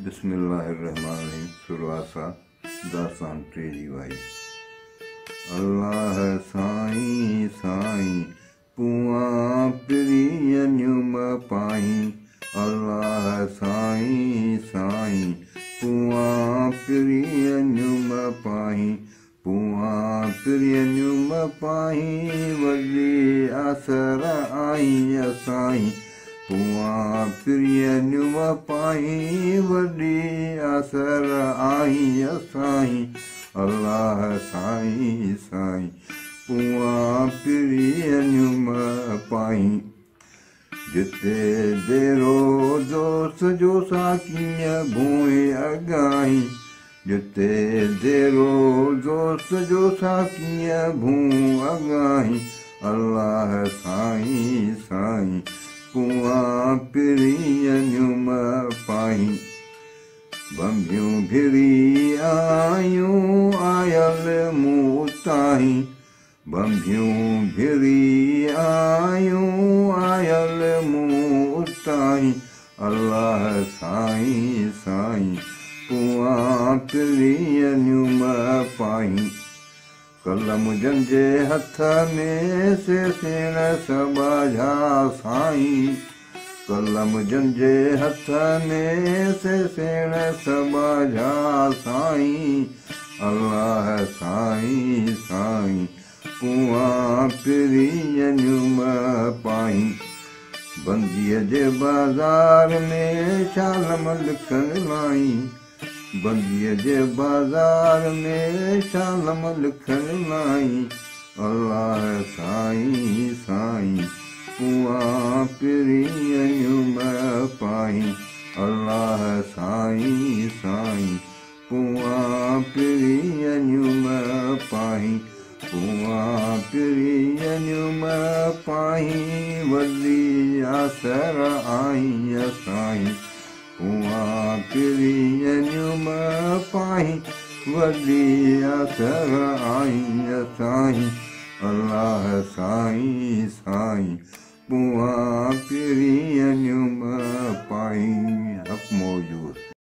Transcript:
बिस्मिल्लाहिर्रहमानिर्रहीम। शुरुआसा दास्तान टेरी वाई। अल्लाह साईं साईं पुआ प्रियनुम पाई। अल्लाह साईं साईं पुआ प्रियनुम पाई। पुआ प्रियनुम पाई वॾी आसर आई साईं। पुआ प्रियनुम पाई वॾी आसर आई साईं। अल्लाह साईं साईं पुआ प्रियनुम पाई। जिते देरो दोस्त जो साकीअ भूए अगाई। जिते देरो दोस्त जो साकीअ भूं अगाई। अल्लाह साईं साईं पुआ प्रियनुम पाई। बंबियूं घिरी आयूं आयल मूं ताईं। बंबियूं घिरी आयूं आयल मूं ताईं। अल्लाह साईं साईं पुआ प्रियनुम पाई। कलम जंहिंजे हथ में सेण सबाझा साईं। कलम जंहिंजे हथ में सेण सबाझा साईं। अल्लाह साईं साईं पुआ प्रियनुम पाई। बंदीअ जे बाज़ार में शालम लिखल लाई। बंदीअ जे बाज़ार में शालम लिखल लाई। अल्लाह साईं साईं पुआ प्रियनुम पाई। अल्लाह साईं साईं पुआ प्रियनुम पाई। पुआ प्रियनुम पाई वॾी आसर आई साईं। पुआ प्रियनुम पाई वॾी आसर आई साईं। अल्लाह साईं साईं पुआ प्रियनुम पाई। हक़ मौजूद।